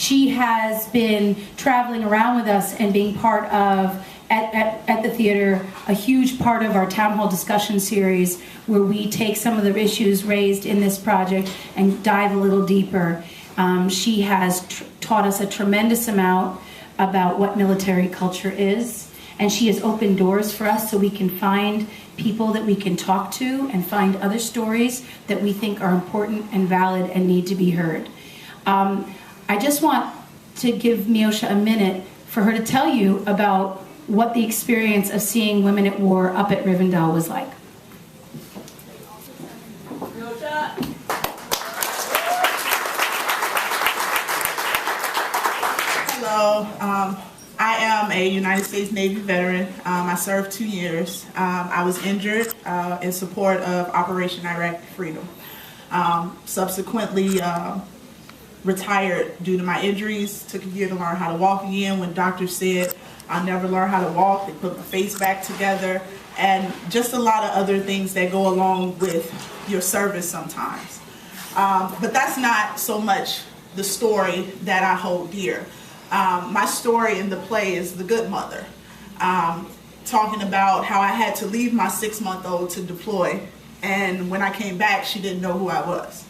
She has been traveling around with us and being part of, at the theater, a huge part of our town hall discussion series, where we take some of the issues raised in this project and dive a little deeper. She has taught us a tremendous amount about what military culture is, and she has opened doors for us so we can find people that we can talk to and find other stories that we think are important and valid and need to be heard. I just want to give Miosha a minute for her to tell you about what the experience of seeing women at war up at Rivendell was like. Hello, I am a United States Navy veteran. I served 2 years. I was injured in support of Operation Iraqi Freedom. Subsequently retired due to my injuries. Took a year to learn how to walk again. When doctors said I'll never learn how to walk, they put my face back together, and just a lot of other things that go along with your service sometimes. But that's not so much the story that I hold dear. My story in the play is the good mother, talking about how I had to leave my 6-month-old to deploy, and when I came back, she didn't know who I was.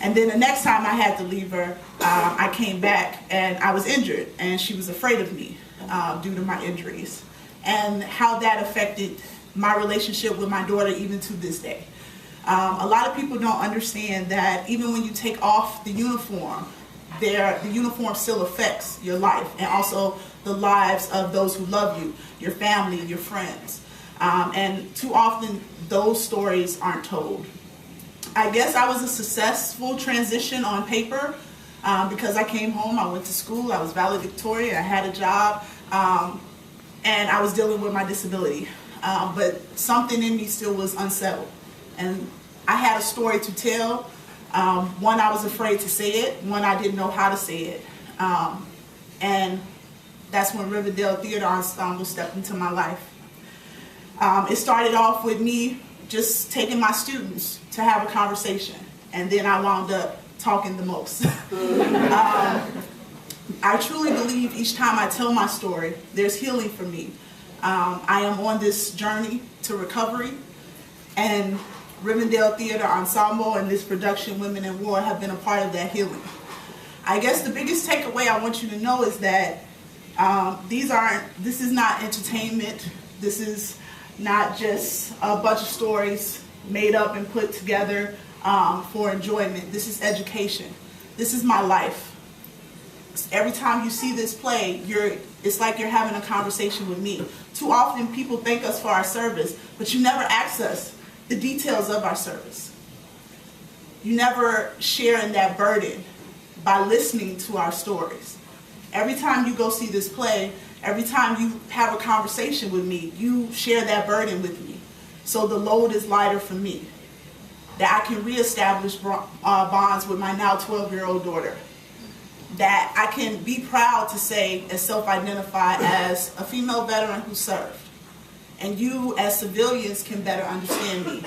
And then the next time I had to leave her, I came back and I was injured, and she was afraid of me due to my injuries, and how that affected my relationship with my daughter even to this day. A lot of people don't understand that even when you take off the uniform, the uniform still affects your life, and also the lives of those who love you, your family, your friends. And too often those stories aren't told. I guess I was a successful transition on paper because I came home, I went to school, I was valedictorian, I had a job, and I was dealing with my disability. But something in me still was unsettled. And I had a story to tell. One, I was afraid to say it. One, I didn't know how to say it. And that's when Rivendell Theater Ensemble stepped into my life. It started off with me just taking my students to have a conversation, and then I wound up talking the most. I truly believe each time I tell my story, there's healing for me. I am on this journey to recovery, and Rivendell Theater Ensemble and this production, Women in War, have been a part of that healing. I guess the biggest takeaway I want you to know is that this is not entertainment. This is not just a bunch of stories made up and put together for enjoyment. This is education. This is my life. Every time you see this play, it's like you're having a conversation with me. Too often people thank us for our service, but you never ask us the details of our service. You never share in that burden by listening to our stories. Every time you go see this play, every time you have a conversation with me, you share that burden with me. So the load is lighter for me, that I can reestablish bonds with my now 12-year-old daughter, that I can be proud to say and self-identify as a female veteran who served. And you as civilians can better understand me.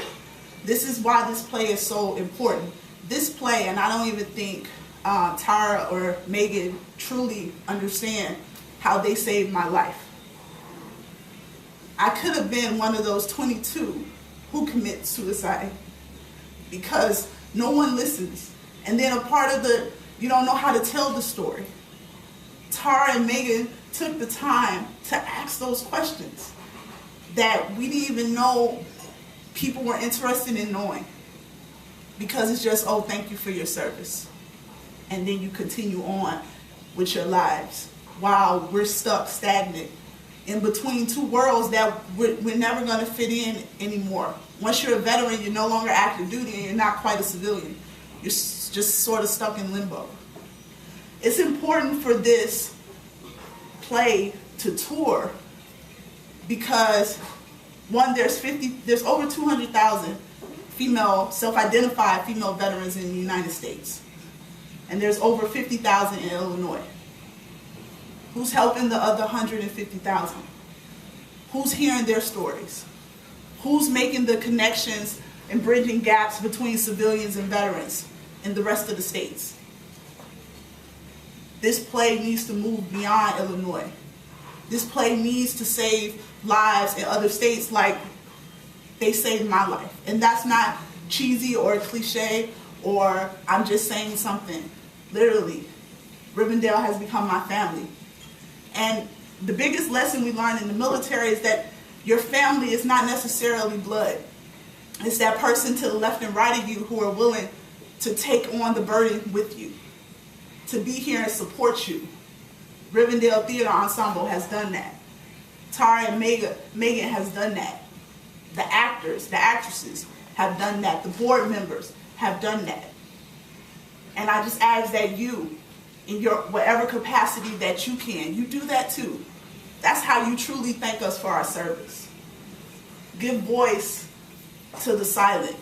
This is why this play is so important. This play, and I don't even think Tara or Megan truly understand how they saved my life. I could have been one of those 22 who commit suicide because no one listens. And then a part of you don't know how to tell the story. Tara and Megan took the time to ask those questions that we didn't even know people were interested in knowing, because it's just, oh, thank you for your service. And then you continue on with your lives while we're stuck stagnant in between two worlds that we're never going to fit in anymore. Once you're a veteran, you're no longer active duty and you're not quite a civilian. You're just sort of stuck in limbo. It's important for this play to tour because, one, there's over 200,000 female, self-identified female veterans in the United States. And there's over 50,000 in Illinois. Who's helping the other 150,000? Who's hearing their stories? Who's making the connections and bridging gaps between civilians and veterans in the rest of the states? this play needs to move beyond Illinois. This play needs to save lives in other states like they saved my life. And that's not cheesy or cliche or I'm just saying something. Literally, Rivendell has become my family. And the biggest lesson we learned in the military is that your family is not necessarily blood. It's that person to the left and right of you who are willing to take on the burden with you, to be here and support you. Rivendell Theater Ensemble has done that. Tara and Megan has done that. The actors, the actresses have done that. The board members have done that. And I just ask that you, in your whatever capacity that you can, you do that too. That's how you truly thank us for our service. Give voice to the silent.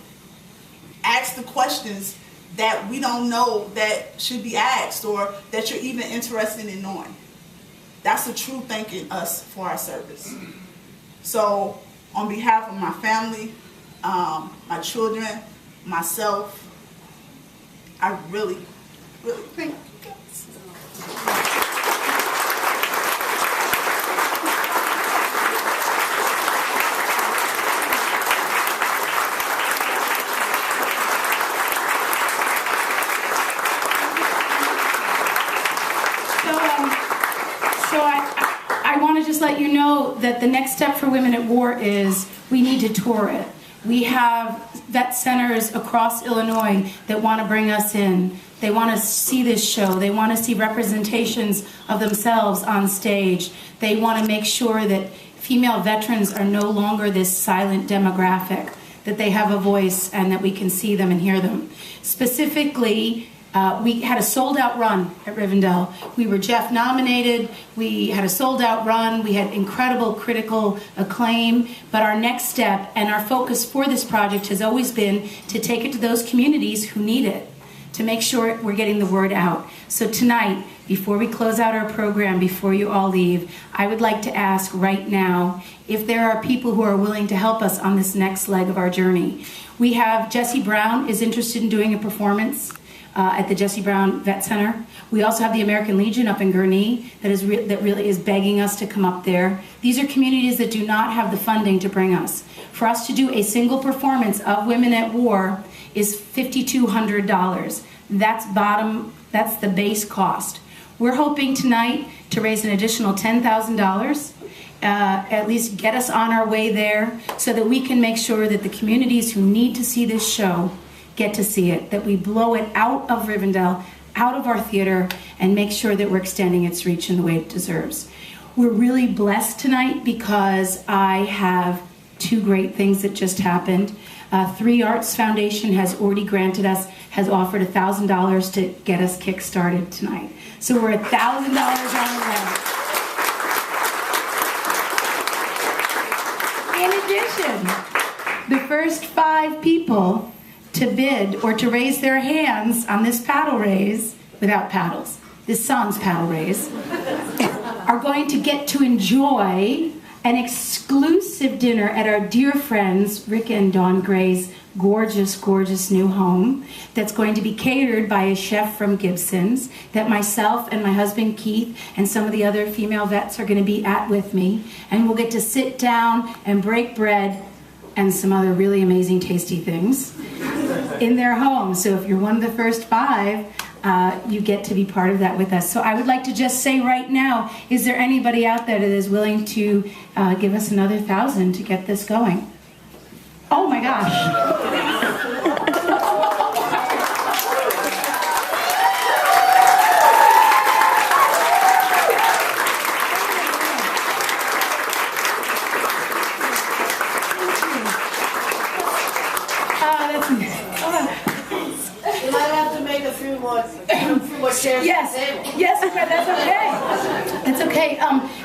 Ask the questions that we don't know that should be asked or that you're even interested in knowing. That's the true thanking us for our service. So on behalf of my family, my children, myself, I really, really thank you guys. I want to just let you know that the next step for Women at War is we need to tour it. We have vet centers across Illinois that want to bring us in. They want to see this show. They want to see representations of themselves on stage. They want to make sure that female veterans are no longer this silent demographic, that they have a voice and that we can see them and hear them. Specifically, we had a sold-out run at Rivendell. We were Jeff nominated. We had a sold-out run. We had incredible critical acclaim. But our next step and our focus for this project has always been to take it to those communities who need it, to make sure we're getting the word out. So tonight, before we close out our program, before you all leave, I would like to ask right now if there are people who are willing to help us on this next leg of our journey. We have Jesse Brown is interested in doing a performance at the Jesse Brown Vet Center. We also have the American Legion up in Gurnee that really is begging us to come up there. These are communities that do not have the funding to bring us. For us to do a single performance of Women at War is $5,200. That's the base cost. We're hoping tonight to raise an additional $10,000, at least get us on our way there so that we can make sure that the communities who need to see this show get to see it, that we blow it out of Rivendell, out of our theater, and make sure that we're extending its reach in the way it deserves. We're really blessed tonight because I have two great things that just happened. Three Arts Foundation has already granted us, has offered $1,000 to get us kick-started tonight. So we're $1,000 on the way. In addition, the first 5 people to bid or to raise their hands on this paddle raise, without paddles, this sans paddle raise, are going to get to enjoy an exclusive dinner at our dear friends Rick and Dawn Gray's gorgeous, gorgeous new home that's going to be catered by a chef from Gibson's that myself and my husband Keith and some of the other female vets are going to be at with me. And we'll get to sit down and break bread and some other really amazing tasty things in their home. So if you're one of the first 5, you get to be part of that with us. So I would like to just say right now, is there anybody out there that is willing to give us another $1,000 to get this going? Oh my gosh. Yes, okay, that's okay. That's okay.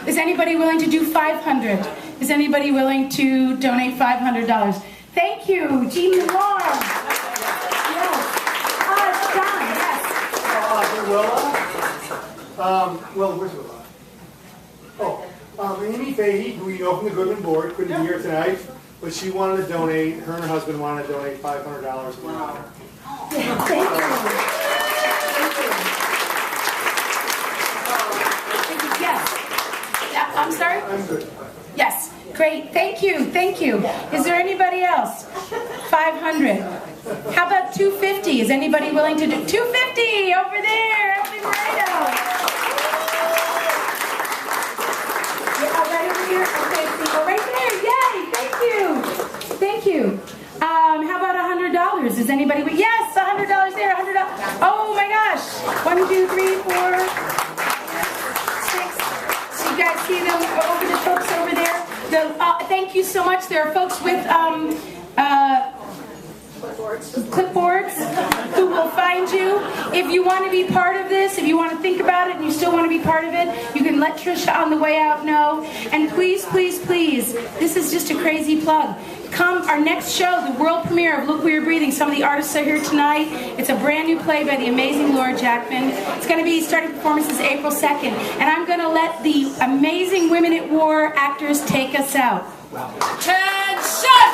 Is anybody willing to do 500? Is anybody willing to donate $500? Thank you, Jean Noir. Yes. John, yes. Well, where's Willa? Amy Fahey, who you know from the Goodman Board, couldn't be here tonight, but she wanted to donate, her and her husband wanted to donate $500 in honor. Thank you. I'm sorry? I'm good. Yes, great, thank you, thank you. Is there anybody else? 500. How about 250? Is anybody willing to do 250 over there? Helping right out. Yeah, right over here. Okay, people right there. Yay, thank you. Thank you. How about $100? Is anybody? Yes, $100 there. $100. Oh my gosh. 1, 2, 3, 4, 6. So you guys see them over the folks over there? Thank you so much. There are folks with clipboards who will find you. If you want to be part of this, if you want to think about it and you still want to be part of it, you can let Trisha on the way out know. And please, please, please, this is just a crazy plug. Come, our next show, the world premiere of Look Where You're Breathing. Some of the artists are here tonight. It's a brand new play by the amazing Laura Jackman. It's going to be starting performances April 2nd. And I'm going to let the amazing Women at War actors take us out. Attention!